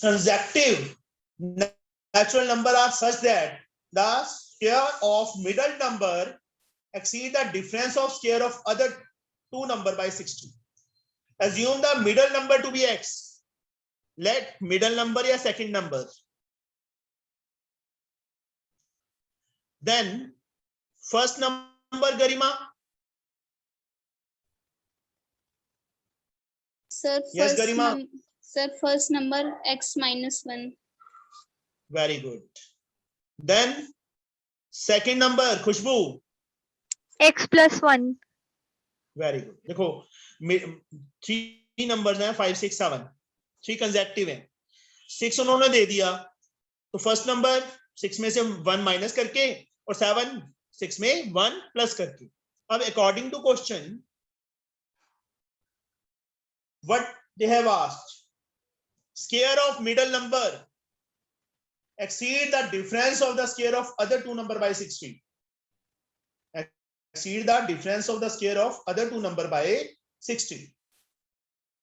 consecutive natural number are such that the square of middle number exceed the difference of square of other two number by 60. Assume the middle number to be x. Let middle number या second number. Then first number, Garima. Sir, Yes, Garima. Sir, first number x minus 1. Very good. Then second number, Khushbu. x plus 1. Very good. देखो 3 numbers हैं 5 6 7, 3 consecutive हैं. 6 उन्होंने दे दिया तो first number 6 में से 1 minus करके और 7 6 में 1 प्लस करके. अब according to question what they have asked, square of middle number exceed the difference of the square of other two number by 60. Exceed the difference of the square of other two number by 60.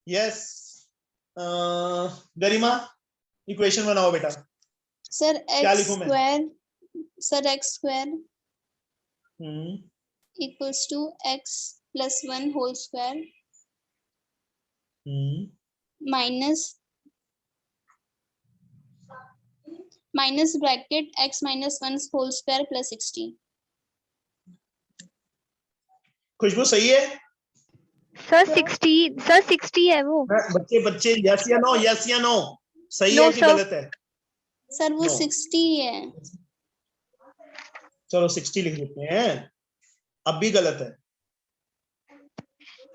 Yes. Garima, equation बनाओ बेटा. Sir, x square. Sir, x square equals to x plus 1 whole square minus bracket x minus 1 whole square plus 60. खुशबू सही है? Sir 60 है वो. बच्चे yes या no, yes या no, सही No, है कि sir. गलत है? सर वो No. 60 है. चलो 60 लिख देते हैं. अब भी गलत है,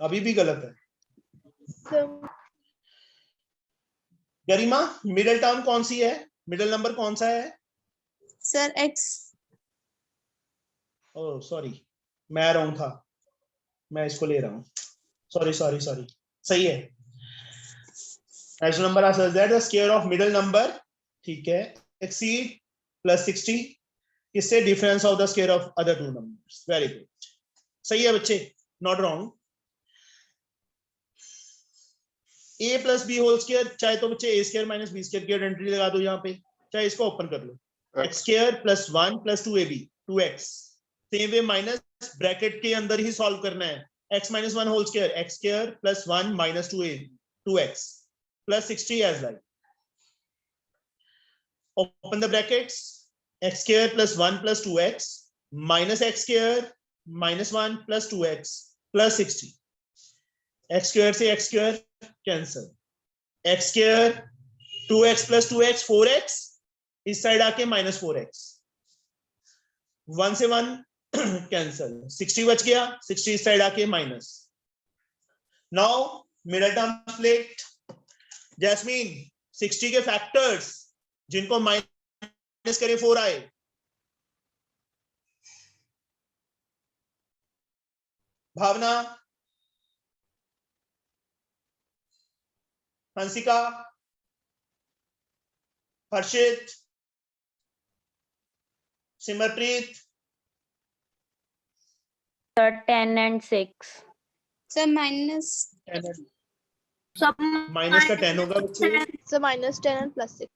अभी भी गलत है. गरिमा, मिडिल टर्म कौन सी है? मिडिल नंबर कौन सा है? Sir x. ओह सॉरी, मैं रॉन्ग था, मैं इसको ले रहा हूँ. सॉरी. सही है. Next number answer that the square of middle number, ठीक है, एक्सीड प्लस 60 इससे difference of the square of other two numbers. Very good, सही है बच्चे, not wrong. a plus B whole square, चाहे तो बच्चे a square minus B square की आइडेंटिटी लगा दो यहाँ पे, चाहे इसको ओपन कर लो. x square plus 1 plus 2ab 2x. Same way minus bracket के अंदर ही सॉल्व करना है. x minus 1 whole square, x square plus 1 minus 2x plus 60 as like. Open the brackets. X square plus 1 plus 2x minus x square minus 1 plus 2x plus 60. X square से x square cancel. X square 2x plus 2x 4x, इस side आके minus 4x. 1 से 1 cancel, 60 बच गया, 60 इस side आके minus. Now middle term split. Jasmine, 60 के factors जिनको माइनस करे 4 आए. Bhavna, Hansika, Harshit, Simarpreet. 10 and 6. Sir minus. Minus का 10 होगा बच्चे. So minus 10 and plus 6.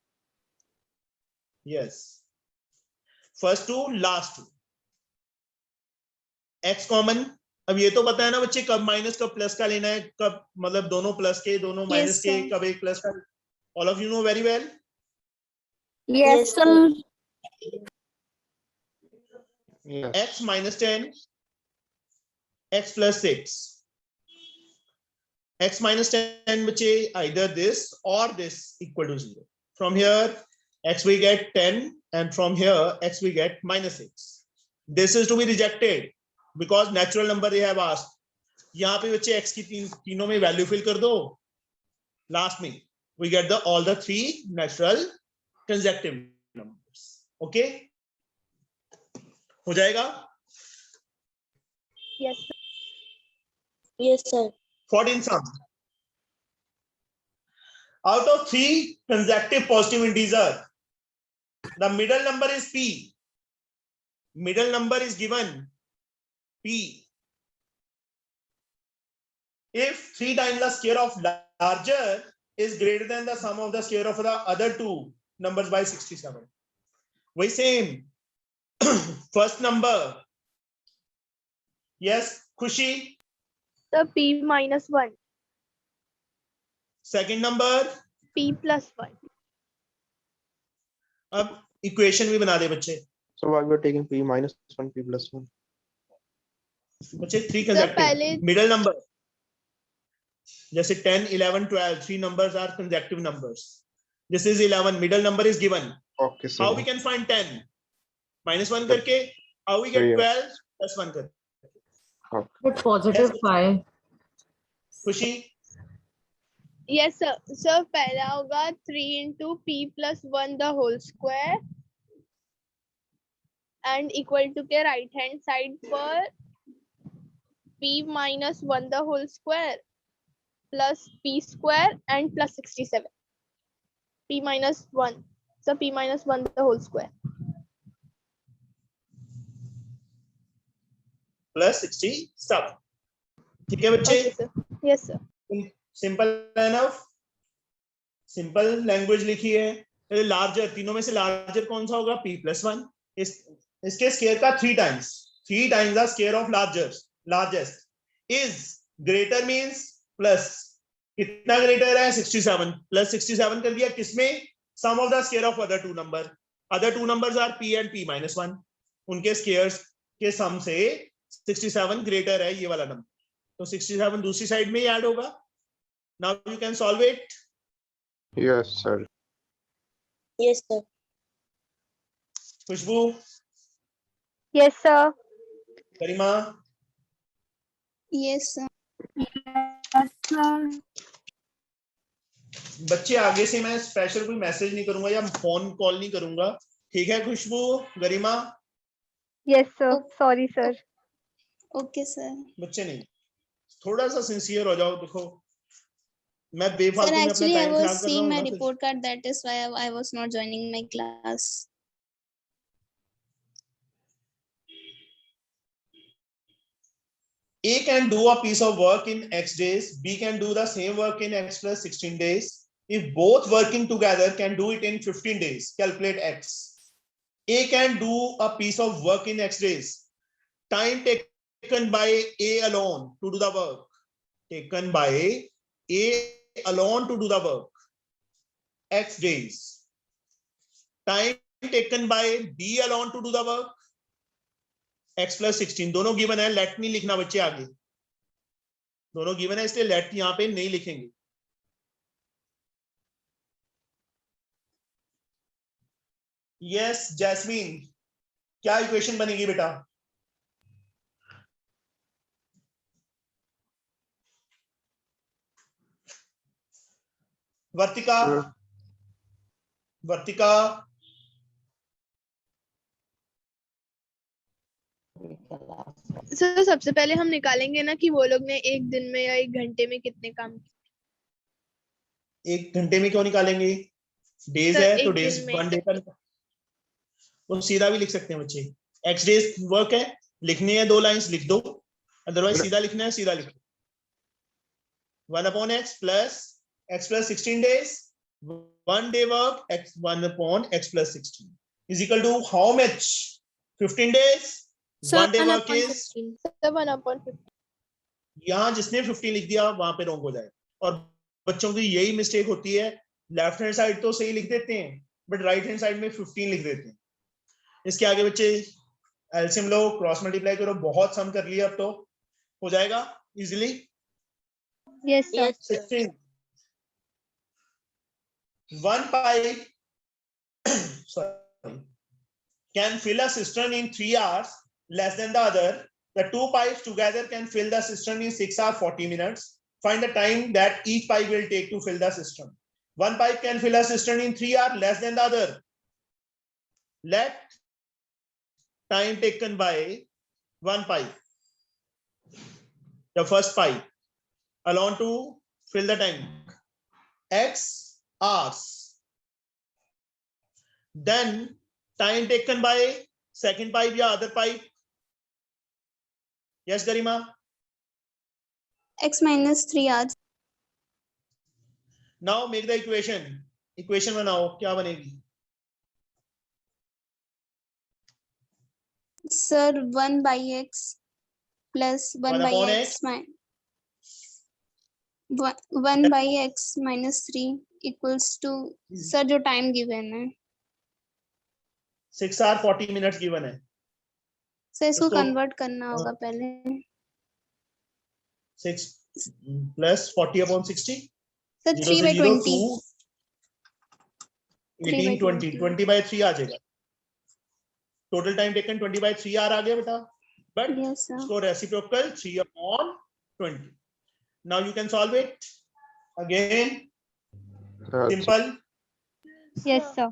Yes, first two last two. X common. अब ये तो पता है ना बच्चे, कब माइनस कब प्लस का लेना है, कब मतलब दोनों प्लस के दोनों माइनस के, कब एक प्लस का. All of you know very well. Yes, sir. x minus 10, x plus 6. X minus 10 बच्चे either this or this equal to 0. From here x we get 10 and from here x we get minus 6. This is to be rejected because natural number they have asked. यहाँ पे बच्चे x की तीनों में value fill कर दो. Last में we get the all the 3 natural consecutive numbers. Okay, हो जाएगा? Yes. Yes, sir. 14 sum. Out of 3 consecutive positive integer, the middle number is p. Middle number is given p. If 3 times the square of larger is greater than the sum of the square of the other two numbers by 67. वही same. First number. Yes, Khushi. Sir, P minus 1. Second number. P plus 1. अब equation भी बना दे बच्चे. So why we are taking P minus 1, P plus 1? बच्चे 3 Sir, consecutive. पहले Middle number. जैसे 10, 11, 12, 3 numbers are consecutive numbers. This is 11. Middle number is given. Okay, so How we can find 10? -1 करके. How we get Yeah. 12? +1 करके. But positive Yes. 5. खुशी. yes sir. Sir, पहला होगा 3 into P plus 1 the whole square and equal to के right hand side पर P minus 1 the whole square plus P square and plus 67. P minus 1. So P minus 1 the whole square. +67. ठीक है बच्चे. Okay sir. Yes sir. Simple enough. Simple language लिखी है. Larger, तीनों में से लार्जर कौन सा होगा? P plus 1. इसके स्केयर का 3 times. 3 times the square of largest is greater means plus. कितना ग्रेटर है? 67. प्लस 67 कर दिया किसमें? Sum of the square of other two number. Other two numbers are P and P minus 1. उनके स्क्वायर्स के सम से 67 ग्रेटर है ये वाला नंबर. तो 67 दूसरी साइड में ही ऐड होगा. Now you can solve it. yes, sir. Yes, sir. Khushboo. Yes, sir. Garima. Yes, sir. बच्चे आगे से मैं स्पेशल कोई मैसेज नहीं करूंगा या फोन कॉल नहीं करूंगा. ठीक है खुशबू, गरिमा. Yes, sir. Sorry, sir. Okay, sir. बच्चे नहीं, थोड़ा सा सिंसियर हो जाओ. देखो मैं Sir, बेफालतू में अपना actually, I टाइम was खराब कर रहा seeing हूँ my ना. report card. That is why I was not joining my class. A can do a piece of work in X days. B can do the same work in X plus 16 days. If both working together can do it in 15 days, calculate X. A can do a piece of work in X days. Time taken by A alone to do the work. Taken by A alone to do the work. X days. Time taken by B alone to do the work. X plus 16. दोनों given है. Late नहीं लिखना बच्चे आगे. दोनों given है इसलिए late यहां पे नहीं लिखेंगे. यस जैस्मीन, क्या इक्वेशन बनेगी बेटा? वर्तिका. वर्तिका. सर सबसे पहले हम निकालेंगे ना कि वो लोग ने एक दिन में या एक घंटे में कितने काम किए. एक घंटे में क्यों निकालेंगे? डेज सर, है तो एक डेज दिन में. 1 डे पर वो सीधा भी लिख सकते हैं बच्चे. एक्स डेज वर्क है, लिखनी है 2 लाइंस लिख दो. अदरवाइज सीधा लिखना है सीधा लिखो. 1/x plus 16 days. 1 day work x 1/x plus 16 is equal to how much? 15 days. Sir, 1 day 1 work upon is 15. Sir 1/50. यहाँ जिसने 15 लिख दिया वहां पे रॉन्ग हो जाए. और बच्चों की यही मिस्टेक होती है. लेफ्ट हैंड साइड तो सही लिख देते हैं बट राइट हैंड साइड में 15 लिख देते हैं. इसके आगे बच्चे एलसीएम लो, क्रॉस मल्टीप्लाई करो. बहुत सम कर लिया, अब तो हो जाएगा easily. Yes, sir. Yes, sir. 16. One pipe sorry, can fill a cistern in 3 hours less than the other. The 2 pipes together can fill the cistern in 6 hours 40 minutes. Find the time that each pipe will take to fill the cistern. One pipe can fill a cistern in 3 hours less than the other. Let time taken by one pipe, the first pipe, alone to fill the tank, x hours. Then time taken by second pipe या other pipe. Yes, Garima. X minus 3 hours. Now make the equation बनाओ, क्या बनेगी? Sir, 1 by x plus 1 1 by upon x x. minus 1 by x minus 3 equals to, sir, जो time given है 6 hour 40 minutes given है, sir इसको इसको- convert करना होगा पहले 6 plus 40 upon 60, सर 0 3 से by 0 20 2 3 by 18 20 20 by 3 आ जाएगा, टोटल टाइम टेकन 20 by 3 आ गया बेटा, बट yes sir इसको reciprocal 3 upon 20. Now you can solve it again, simple. Yes, sir.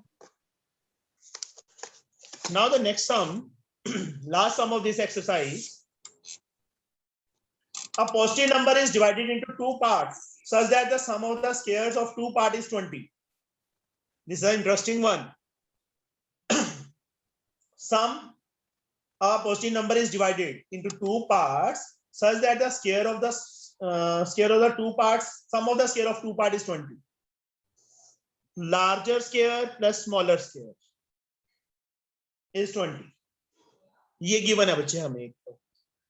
Now the next sum, last sum of this exercise. A positive number is divided into two parts such that the sum of the squares of two parts is 20. This is an interesting one. A positive number is divided into two parts such that the square of the two parts, sum of the square of two parts is 20. Larger square plus smaller square is 20. ये given है बच्चे हमें।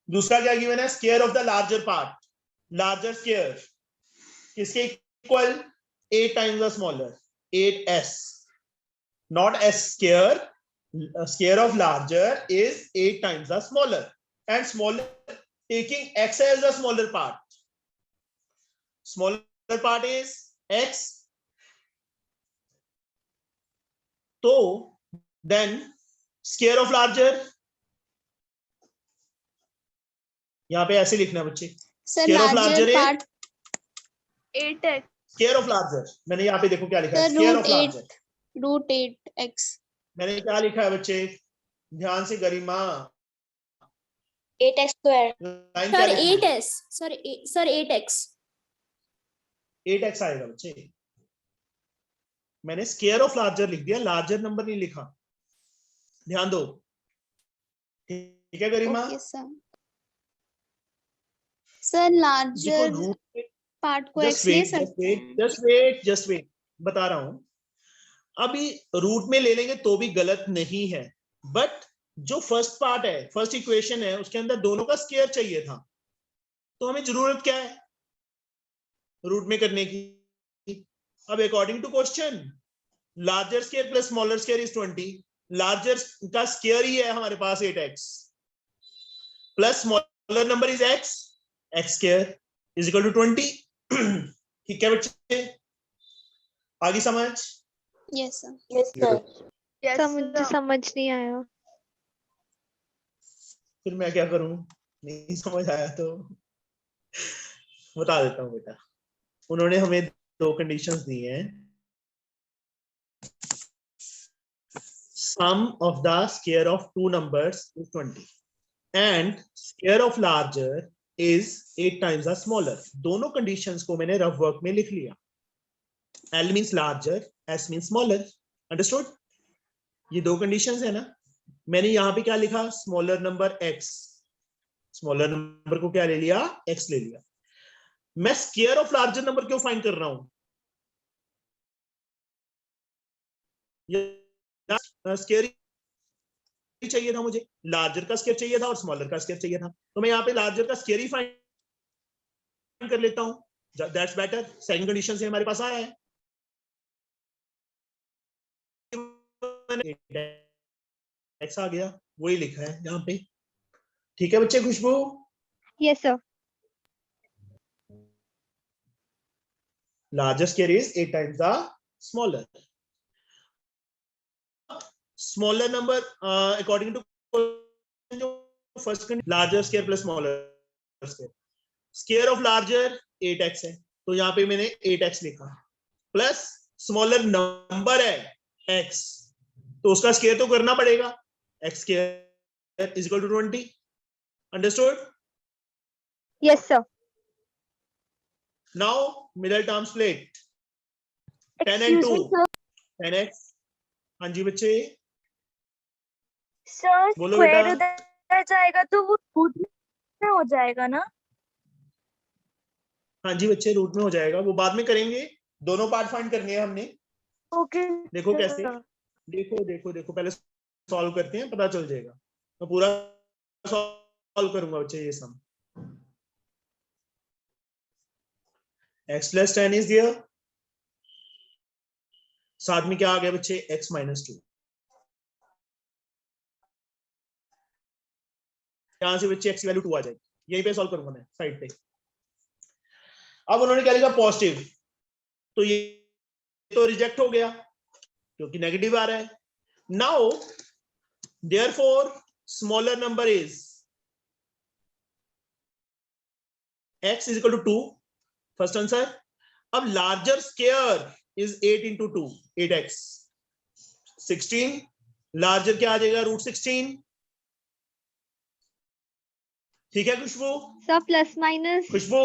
दूसरा क्या given है? Square of the larger part, larger square किसके equal? 8 times the smaller, 8s, not s square. Square of larger is 8 times the smaller, and smaller taking x as the smaller part. Smaller part is x. So then square of larger, यहाँ पे ऐसे लिखना है बच्चे, sir Square of larger larger is part 8x square of larger, मैंने यहाँ पे देखो क्या लिखा है, sir square root of larger, root 8x मैंने क्या लिखा है बच्चे, ध्यान से गरिमा, 8x square. लाइन क्या लिखी है? 8s. Sir, 8x. 8x आएगा बच्चे, मैंने स्क्वायर ऑफ लार्जर लिख दिया, लार्जर नंबर नहीं लिखा, ध्यान दो, ठीक है Garima? Okay sir larger root part को जस्ट x ले वेट सकते हैं जस्ट वेट बता रहा हूं, अभी रूट में ले लेंगे तो भी गलत नहीं है, बट जो फर्स्ट पार्ट है, फर्स्ट इक्वेशन है, उसके अंदर दोनों का स्क्वायर चाहिए था, तो हमें जरूरत क्या है रूट में करने की? अब according to question, larger square plus smaller square is 20, larger का स्क्वायर ही है हमारे पास 8x plus smaller number is x square is equal to 20. ठीक है बच्चे, आगे समझ? Yes sir Yes, sir. yes sir मुझे sir. समझ नहीं आया। फिर मैं क्या करूं, नहीं समझ आया तो बता देता हूं बेटा, उन्होंने हमें दो कंडीशंस दी हैं, sum of the square of two numbers is 20 and square of larger is 8 times the smaller. दोनों कंडीशंस को मैंने रफ वर्क में लिख लिया, L means larger, S means smaller, understood? ये दो कंडीशंस है ना, मैंने यहाँ पे क्या लिखा, smaller number x, smaller number को क्या ले लिया, x ले लिया। मैं स्क्वायर ऑफ लार्जर नंबर क्यों फाइंड कर रहा हूं, स्क्वायर चाहिए था मुझे, लार्जर का स्क्वायर चाहिए था और स्मॉलर का स्क्वायर चाहिए था, तो मैं यहाँ पे लार्जर का स्क्वायर ही फाइंड कर लेता हूं, दैट्स बेटर। सेकंड कंडीशन से हमारे पास आया है, x आ गया, वही लिखा है यहाँ पे, ठीक है बच्चे? खुशबू, Yes, sir. larger square is 8 times the smaller. Smaller number according to first condition, larger square plus smaller square, square of larger 8x है, तो यहाँ पे मैंने 8x लिखा, प्लस स्मॉलर नंबर है x, तो उसका स्क्वायर तो करना पड़ेगा, x square is equal to 20, understood? Yes, sir. Now middle term split, 10 and 2, 10x, हाँ जी बच्चे सर बोलो स्क्वायर बेटा। उधर जाएगा तो वो रूट में हो जाएगा ना? हाँ जी बच्चे, रूट में हो जाएगा, वो बाद में करेंगे, दोनों पार्ट फाइंड करने हैं हमने। ओके देखो कैसे, देखो देखो देखो, पहले सॉल्व करते हैं, पता चल जाएगा। मैं पूरा सॉल्व करूंगा बच्चे ये सम। x plus 10 is there, साथ में क्या आ गया बच्चे, x minus 2। यहां से बच्चे x की वैल्यू 2 आ जाएगी, यहीं पे सॉल्व करूंगा मैं साइड पे। अब उन्होंने क्या लिखा, पॉजिटिव, तो ये तो रिजेक्ट हो गया क्योंकि नेगेटिव आ रहा है। Now therefore smaller number is x is equal to 2, first answer. अब larger square is 8 into 2, 8x, 16। Larger क्या आ जाएगा, √16। ठीक है Khushbu? Sir plus minus Khushbu,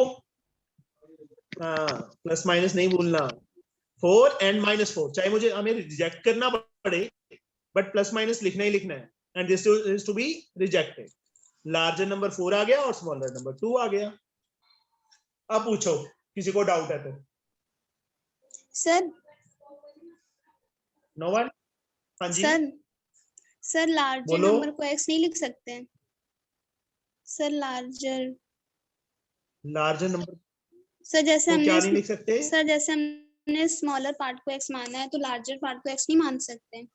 हाँ प्लस माइनस नहीं भूलना, 4 and -4, चाहे मुझे हमें रिजेक्ट करना पड़े बट प्लस माइनस लिखना ही लिखना है, and this is to be rejected. Larger number 4 आ गया और स्मॉलर नंबर 2 आ गया। अब पूछो, किसी को डाउट है तो? Sir no one? हाँ जी सर लार्जर बोलो। नंबर को x नहीं लिख सकते हैं सर? लार्जर नंबर सर जैसे को क्या नहीं हमने लिख सकते? सर जैसे हमने स्मॉलर पार्ट को x माना है तो लार्जर पार्ट को x नहीं मान सकते।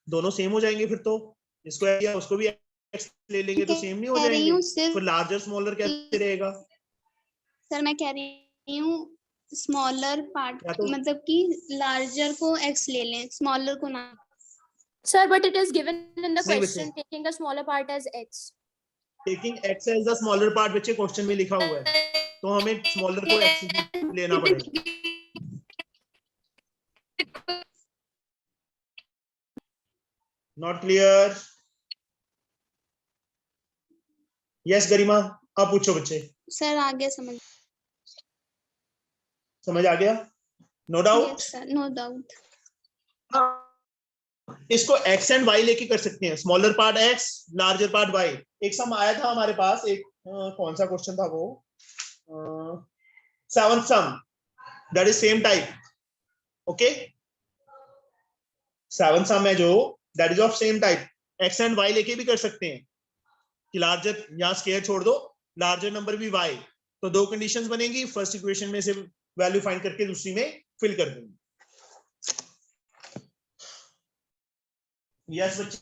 दोनों सेम हो जाएंगे फिर तो, इसको या उसको भी x ले लेंगे तो सेम नहीं हो कह रही जाएंगे? हूँ सिर्फ फिर लार्जर स्मॉलर कैसे रहेगा? सर मैं कह रही हूँ स्मॉलर पार्ट या तो मतलब कि लार्जर को x ले लें, स्मॉलर को ना। Sir, but it is given in the नहीं question बच्चे, taking the smaller part as x. Taking x as the smaller part बच्चे क्वेश्चन में लिखा हुआ है, तो हमें स्मॉलर को x लेना पड़ेगा। Not clear? यस गरिमा, आप पूछो बच्चे। सर आगे समझ। समझ आ गया? No doubt? Yes sir, no doubt. इसको x एंड y लेके कर सकते हैं, smaller part x, larger part y। एक सम आया था हमारे पास, एक कौन सा क्वेश्चन था वो, 7th sum, that is same type. Okay, 7th sum है जो, that is of same type. x and y लेके भी कर सकते हैं कि लार्जर, यहां स्क्वायर छोड़ दो, लार्जर नंबर भी y, तो दो कंडीशंस बनेगी, फर्स्ट इक्वेशन में से वैल्यू फाइंड करके दूसरी में फिल कर देंगे। यस बच्चे,